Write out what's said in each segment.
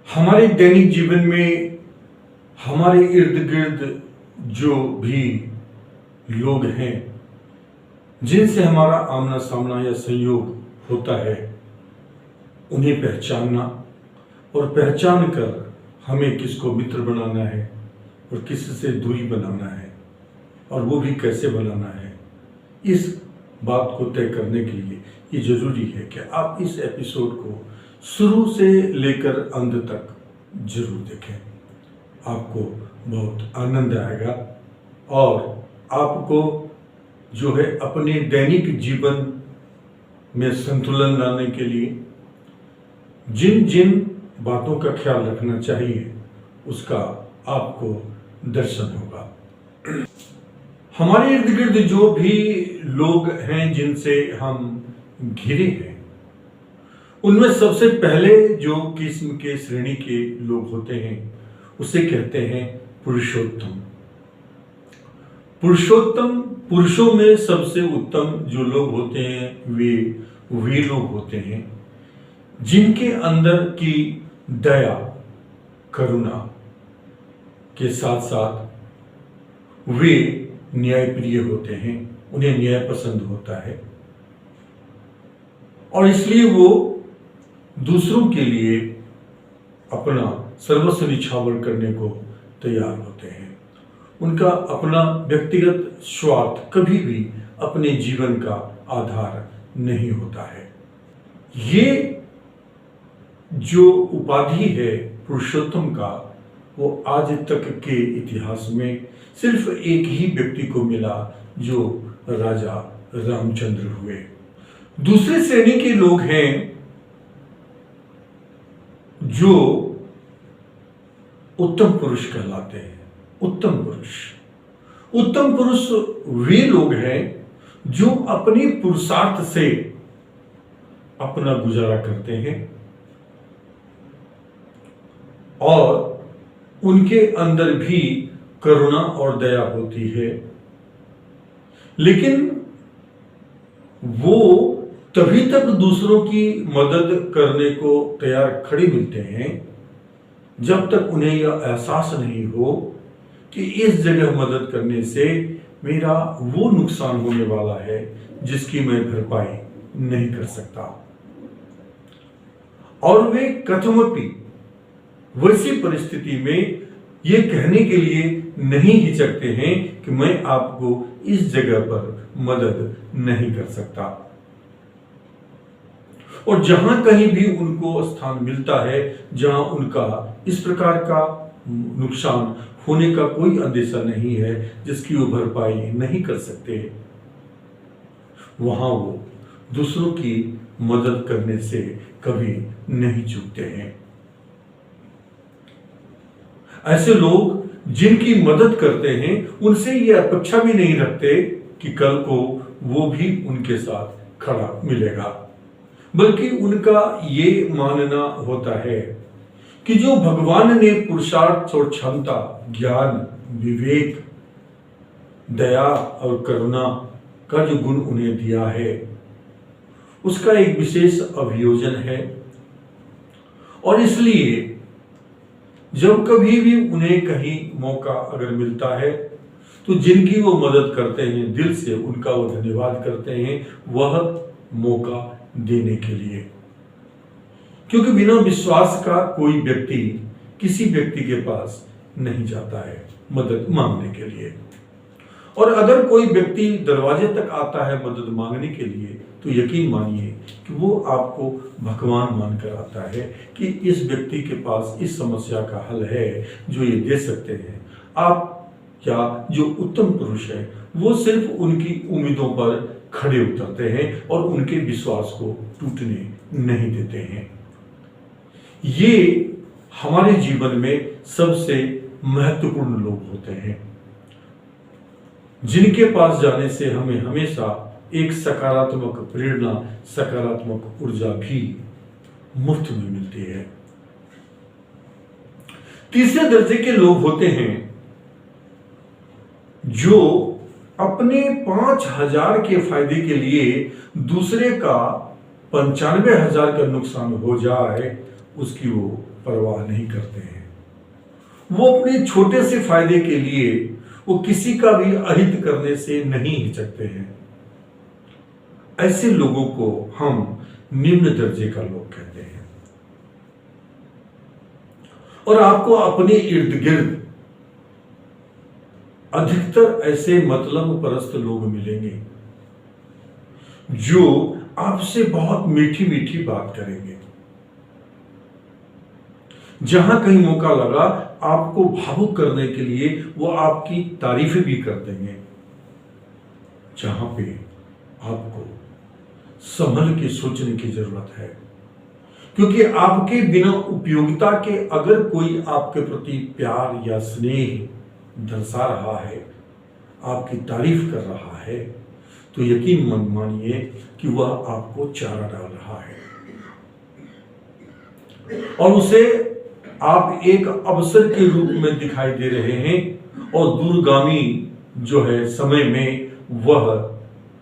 हमारे दैनिक जीवन में हमारे इर्द गिर्द जो भी लोग हैं जिनसे हमारा आमना सामना या संयोग होता है, उन्हें पहचानना और पहचान कर हमें किसको मित्र बनाना है और किससे दूरी बनाना है और वो भी कैसे बनाना है, इस बात को तय करने के लिए ये जरूरी है कि आप इस एपिसोड को शुरू से लेकर अंत तक जरूर देखें। आपको बहुत आनंद आएगा और आपको जो है अपने दैनिक जीवन में संतुलन लाने के लिए जिन जिन बातों का ख्याल रखना चाहिए उसका आपको दर्शन होगा। हमारे इर्द गिर्द जो भी लोग हैं जिनसे हम घिरे हैं, उनमें सबसे पहले जो किस्म के श्रेणी के लोग होते हैं उसे कहते हैं पुरुषोत्तम। पुरुषोत्तम पुरुषों में सबसे उत्तम जो लोग होते हैं वे लोग होते हैं जिनके अंदर की दया करुणा के साथ साथ वे न्यायप्रिय होते हैं, उन्हें न्याय पसंद होता है और इसलिए वो दूसरों के लिए अपना सर्वस्व निछावर करने को तैयार होते हैं। उनका अपना व्यक्तिगत स्वार्थ कभी भी अपने जीवन का आधार नहीं होता है। ये जो उपाधि है पुरुषोत्तम का, वो आज तक के इतिहास में सिर्फ एक ही व्यक्ति को मिला जो राजा रामचंद्र हुए। दूसरे श्रेणी के लोग हैं जो उत्तम पुरुष कहलाते हैं। उत्तम पुरुष वे लोग हैं जो अपने पुरुषार्थ से अपना गुजारा करते हैं और उनके अंदर भी करुणा और दया होती है, लेकिन वो तभी तक दूसरों की मदद करने को तैयार खड़े मिलते हैं जब तक उन्हें यह एहसास नहीं हो कि इस जगह मदद करने से मेरा वो नुकसान होने वाला है जिसकी मैं भरपाई नहीं कर सकता। और वे कथमपि वैसी परिस्थिति में ये कहने के लिए नहीं हिचकते हैं कि मैं आपको इस जगह पर मदद नहीं कर सकता। और जहां कहीं भी उनको स्थान मिलता है जहां उनका इस प्रकार का नुकसान होने का कोई अंदेशा नहीं है जिसकी वो भरपाई नहीं कर सकते, वहां वो दूसरों की मदद करने से कभी नहीं चूकते हैं। ऐसे लोग जिनकी मदद करते हैं उनसे ये अपेक्षा भी नहीं रखते कि कल को वो भी उनके साथ खड़ा मिलेगा, बल्कि उनका ये मानना होता है कि जो भगवान ने पुरुषार्थ और क्षमता, ज्ञान, विवेक, दया और करुणा का जो गुण उन्हें दिया है उसका एक विशेष अभियोजन है। और इसलिए जब कभी भी उन्हें कहीं मौका अगर मिलता है तो जिनकी वो मदद करते हैं, दिल से उनका वो धन्यवाद करते हैं वह मौका देने के लिए, क्योंकि बिना विश्वास का कोई व्यक्ति किसी व्यक्ति के पास नहीं जाता है मदद मांगने के लिए। और अगर कोई व्यक्ति दरवाजे तक आता है मदद मांगने के लिए तो यकीन मानिए कि वो आपको भगवान मानकर आता है कि इस व्यक्ति के पास इस समस्या का हल है जो ये दे सकते हैं। आप या जो उत्तम पुरुष है वो सिर्फ उनकी उम्मीदों पर खड़े उतरते हैं और उनके विश्वास को टूटने नहीं देते हैं। ये हमारे जीवन में सबसे महत्वपूर्ण लोग होते हैं जिनके पास जाने से हमें हमेशा एक सकारात्मक प्रेरणा, सकारात्मक ऊर्जा भी मुफ्त में मिलती है। तीसरे दर्जे के लोग होते हैं जो अपने 5,000 के फायदे के लिए दूसरे का 95,000 का नुकसान हो जाए उसकी वो परवाह नहीं करते हैं। वो अपने छोटे से फायदे के लिए वो किसी का भी अहित करने से नहीं हिचकते हैं। ऐसे लोगों को हम निम्न दर्जे का लोग कहते हैं। और आपको अपने इर्द गिर्द अधिकतर ऐसे मतलब परस्त लोग मिलेंगे जो आपसे बहुत मीठी मीठी बात करेंगे। जहां कहीं मौका लगा आपको भावुक करने के लिए वो आपकी तारीफ भी कर देंगे। जहां पे आपको संभल के सोचने की जरूरत है, क्योंकि आपके बिना उपयोगिता के अगर कोई आपके प्रति प्यार या स्नेह दर्शा रहा है, आपकी तारीफ कर रहा है, तो यकीन मन मानिए कि वह आपको चारा डाल रहा है और उसे आप एक अवसर के रूप में दिखाई दे रहे हैं। और दूरगामी जो है समय में वह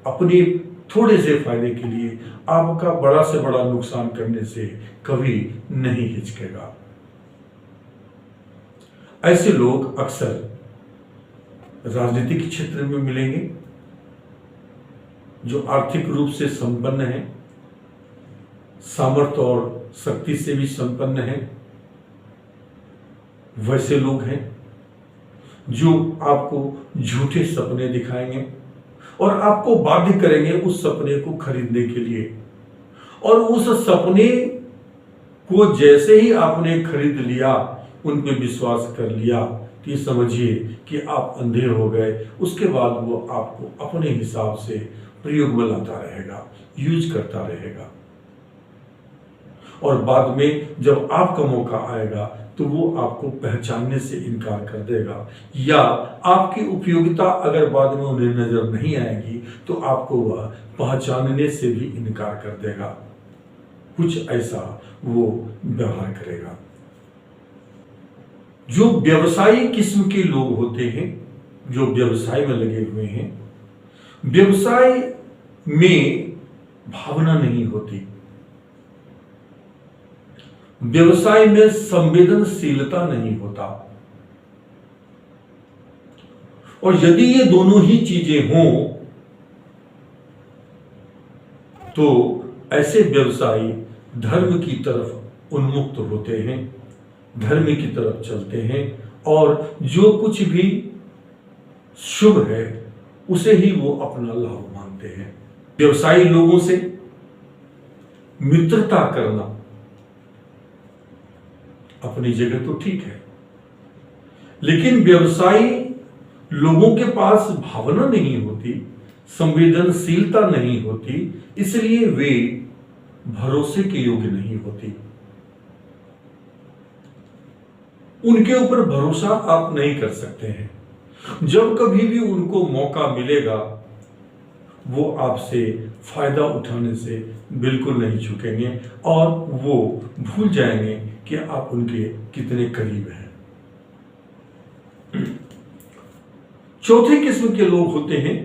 अपने थोड़े से फायदे के लिए आपका बड़ा से बड़ा नुकसान करने से कभी नहीं हिचकेगा। ऐसे लोग अक्सर राजनीतिक क्षेत्र में मिलेंगे, जो आर्थिक रूप से संपन्न है, सामर्थ्य और शक्ति से भी संपन्न है। वैसे लोग हैं जो आपको झूठे सपने दिखाएंगे और आपको बाध्य करेंगे उस सपने को खरीदने के लिए। और उस सपने को जैसे ही आपने खरीद लिया, उन पे विश्वास कर लिया, तो ये समझिए कि आप अंधे हो गए। उसके बाद वो आपको अपने हिसाब से प्रयोग में लाता रहेगा, यूज करता रहेगा। और बाद में जब आपका मौका आएगा तो वो आपको पहचानने से इनकार कर देगा, या आपकी उपयोगिता अगर बाद में उन्हें नजर नहीं आएगी तो आपको वह पहचानने से भी इनकार कर देगा। कुछ ऐसा वो व्यवहार करेगा। जो व्यवसायी किस्म के लोग होते हैं, जो व्यवसाय में लगे हुए हैं, व्यवसाय में भावना नहीं होती, व्यवसाय में संवेदनशीलता नहीं होता। और यदि ये दोनों ही चीजें हों तो ऐसे व्यवसायी धर्म की तरफ उन्मुक्त होते हैं, धर्म की तरफ चलते हैं और जो कुछ भी शुभ है उसे ही वो अपना लाभ मानते हैं। व्यवसायी लोगों से मित्रता करना अपनी जगह तो ठीक है, लेकिन व्यवसायी लोगों के पास भावना नहीं होती, संवेदनशीलता नहीं होती, इसलिए वे भरोसे के योग्य नहीं होती। उनके ऊपर भरोसा आप नहीं कर सकते हैं। जब कभी भी उनको मौका मिलेगा वो आपसे फायदा उठाने से बिल्कुल नहीं झुकेंगे और वो भूल जाएंगे कि आप उनके कितने करीब हैं। चौथे किस्म के लोग होते हैं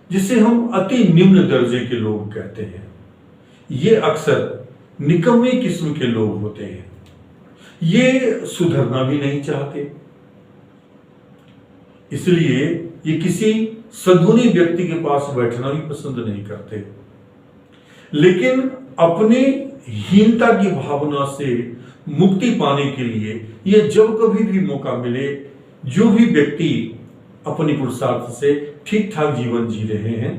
जिसे हम अति निम्न दर्जे के लोग कहते हैं। ये अक्सर निकम्मे किस्म के लोग होते हैं। ये सुधरना भी नहीं चाहते, इसलिए ये किसी सद्गुणी व्यक्ति के पास बैठना भी पसंद नहीं करते, लेकिन अपने हीनता की भावना से मुक्ति पाने के लिए ये जब कभी भी मौका मिले, जो भी व्यक्ति अपनी पुरुषार्थ से ठीक ठाक जीवन जी रहे हैं,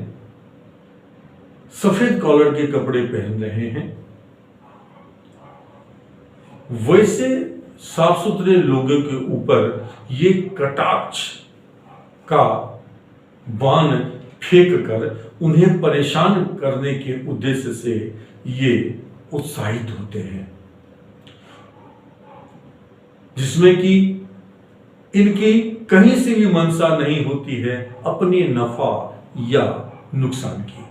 सफेद कॉलर के कपड़े पहन रहे हैं, वैसे साफ सुथरे लोगों के ऊपर ये कटाक्ष का बाण फेंक कर उन्हें परेशान करने के उद्देश्य से ये उत्साहित होते हैं, जिसमें कि इनकी कहीं से भी मंशा नहीं होती है अपने नफा या नुकसान की,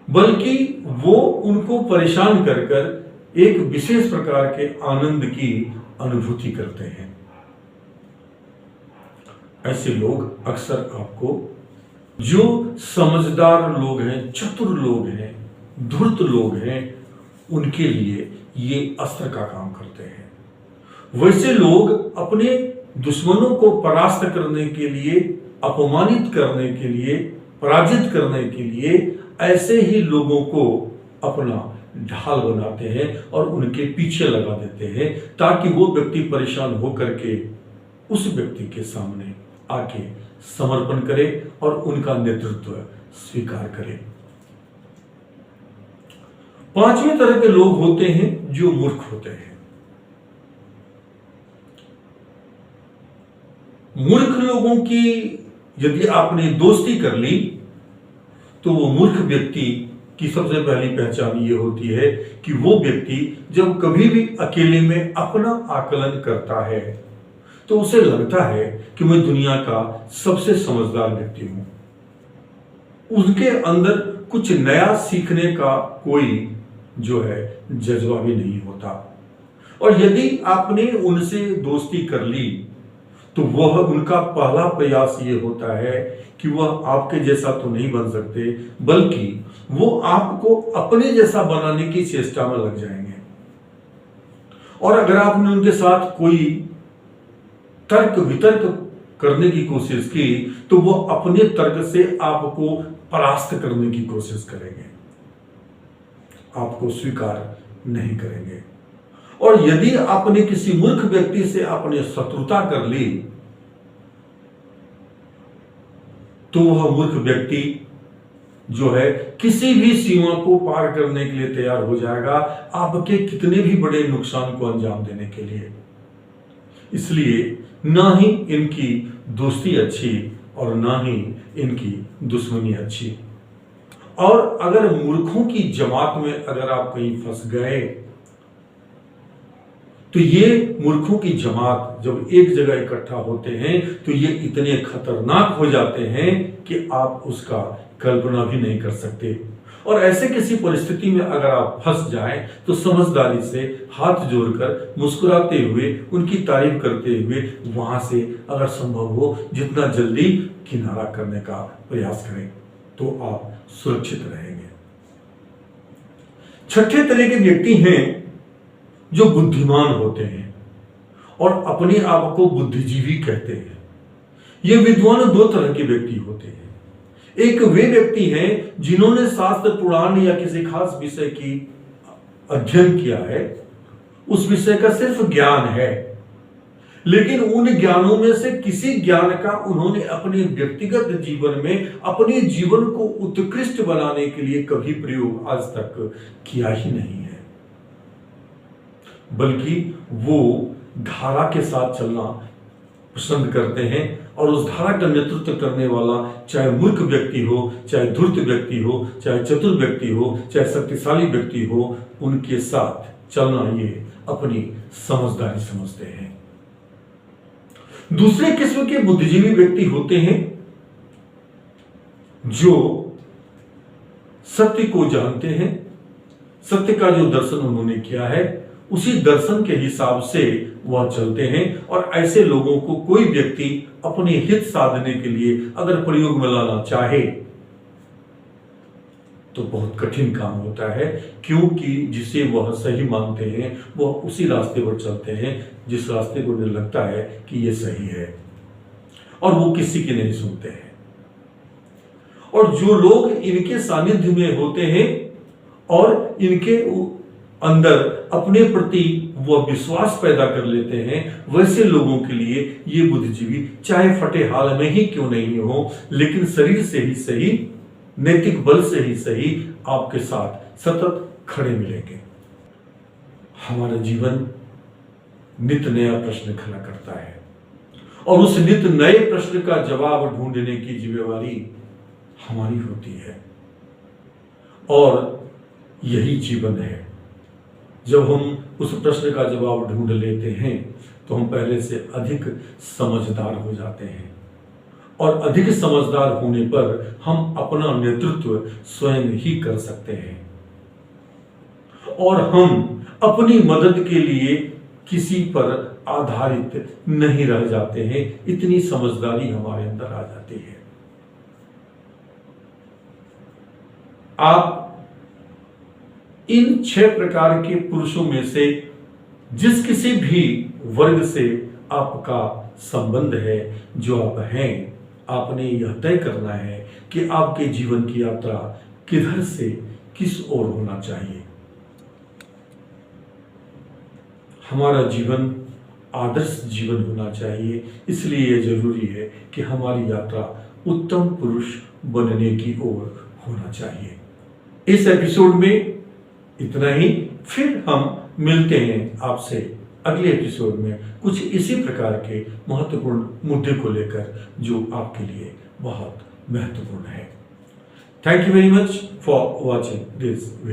बल्कि वो उनको परेशान कर कर एक विशेष प्रकार के आनंद की अनुभूति करते हैं। ऐसे लोग अक्सर आपको, जो समझदार लोग हैं, चतुर लोग हैं, धूर्त लोग हैं, उनके लिए ये अस्त्र का काम करते हैं। वैसे लोग अपने दुश्मनों को परास्त करने के लिए, अपमानित करने के लिए, पराजित करने के लिए ऐसे ही लोगों को अपना ढाल बनाते हैं और उनके पीछे लगा देते हैं, ताकि वो व्यक्ति परेशान होकर के उस व्यक्ति के सामने आके समर्पण करे और उनका नेतृत्व स्वीकार करे। पांचवें तरह के लोग होते हैं जो मूर्ख होते हैं। मूर्ख लोगों की यदि आपने दोस्ती कर ली तो वो मूर्ख व्यक्ति की सबसे पहली पहचान ये होती है कि वो व्यक्ति जब कभी भी अकेले में अपना आकलन करता है तो उसे लगता है कि मैं दुनिया का सबसे समझदार व्यक्ति हूं। उनके अंदर कुछ नया सीखने का कोई जो है जज्बा भी नहीं होता। और यदि आपने उनसे दोस्ती कर ली तो वह उनका पहला प्रयास ये होता है कि वह आपके जैसा तो नहीं बन सकते, बल्कि वो आपको अपने जैसा बनाने की चेष्टा में लग जाएंगे। और अगर आपने उनके साथ कोई तर्क वितर्क करने की कोशिश की तो वो अपने तर्क से आपको परास्त करने की कोशिश करेंगे, आपको स्वीकार नहीं करेंगे। और यदि आपने किसी मूर्ख व्यक्ति से अपने शत्रुता कर ली तो वह मूर्ख व्यक्ति जो है किसी भी सीमा को पार करने के लिए तैयार हो जाएगा, आपके कितने भी बड़े नुकसान को अंजाम देने के लिए। इसलिए ना ही इनकी दोस्ती अच्छी और ना ही इनकी दुश्मनी अच्छी। और अगर मूर्खों की जमात में अगर आप कहीं फंस गए तो ये मूर्खों की जमात जब एक जगह इकट्ठा होते हैं तो ये इतने खतरनाक हो जाते हैं कि आप उसका कल्पना भी नहीं कर सकते। और ऐसे किसी परिस्थिति में अगर आप फंस जाएं तो समझदारी से हाथ जोड़कर मुस्कुराते हुए उनकी तारीफ करते हुए वहां से अगर संभव हो जितना जल्दी किनारा करने का प्रयास करें तो आप सुरक्षित रहेंगे। छठे तरह के व्यक्ति हैं जो बुद्धिमान होते हैं और अपने आप को बुद्धिजीवी कहते हैं। ये विद्वान दो तरह के व्यक्ति होते हैं। एक वे व्यक्ति हैं जिन्होंने शास्त्र पुराण या किसी खास विषय की अध्ययन किया है, उस विषय का सिर्फ ज्ञान है, लेकिन उन ज्ञानों में से किसी ज्ञान का उन्होंने अपने व्यक्तिगत जीवन में अपने जीवन को उत्कृष्ट बनाने के लिए कभी प्रयोग आज तक किया ही नहीं है, बल्कि वो धारा के साथ चलना पसंद करते हैं। और उस धारा का नेतृत्व करने वाला चाहे मूर्ख व्यक्ति हो, चाहे धूर्त व्यक्ति हो, चाहे चतुर व्यक्ति हो, चाहे शक्तिशाली व्यक्ति हो, उनके साथ चलना ये अपनी समझदारी समझते हैं। दूसरे किस्म के बुद्धिजीवी व्यक्ति होते हैं जो सत्य को जानते हैं, सत्य का जो दर्शन उन्होंने किया है उसी दर्शन के हिसाब से वह चलते हैं। और ऐसे लोगों को कोई व्यक्ति अपने हित साधने के लिए अगर प्रयोग में लाना चाहे तो बहुत कठिन काम होता है, क्योंकि जिसे वह सही मानते हैं वह उसी रास्ते पर चलते हैं जिस रास्ते को उन्हें लगता है कि यह सही है, और वो किसी की नहीं सुनते हैं। और जो लोग इनके सानिध्य में होते हैं और इनके अंदर अपने प्रति वह विश्वास पैदा कर लेते हैं, वैसे लोगों के लिए ये बुद्धिजीवी चाहे फटे हाल में ही क्यों नहीं हो, लेकिन शरीर से ही सही, नैतिक बल से ही सही आपके साथ सतत खड़े मिलेंगे। हमारा जीवन नित नया प्रश्न खड़ा करता है और उस नित नए प्रश्न का जवाब ढूंढने की जिम्मेवारी हमारी होती है। और यही जीवन है। जब हम उस प्रश्न का जवाब ढूंढ लेते हैं तो हम पहले से अधिक समझदार हो जाते हैं, और अधिक समझदार होने पर हम अपना नेतृत्व स्वयं ही कर सकते हैं और हम अपनी मदद के लिए किसी पर आधारित नहीं रह जाते हैं। इतनी समझदारी हमारे अंदर आ जाती है। आप इन 6 प्रकार के पुरुषों में से जिस किसी भी वर्ग से आपका संबंध है, जो आप हैं, आपने यह तय करना है कि आपके जीवन की यात्रा किधर से किस ओर होना चाहिए। हमारा जीवन आदर्श जीवन होना चाहिए, इसलिए यह जरूरी है कि हमारी यात्रा उत्तम पुरुष बनने की ओर होना चाहिए। इस एपिसोड में इतना ही। फिर हम मिलते हैं आपसे अगले एपिसोड में कुछ इसी प्रकार के महत्वपूर्ण मुद्दे को लेकर, जो आपके लिए बहुत महत्वपूर्ण है। Thank you very much for watching this video.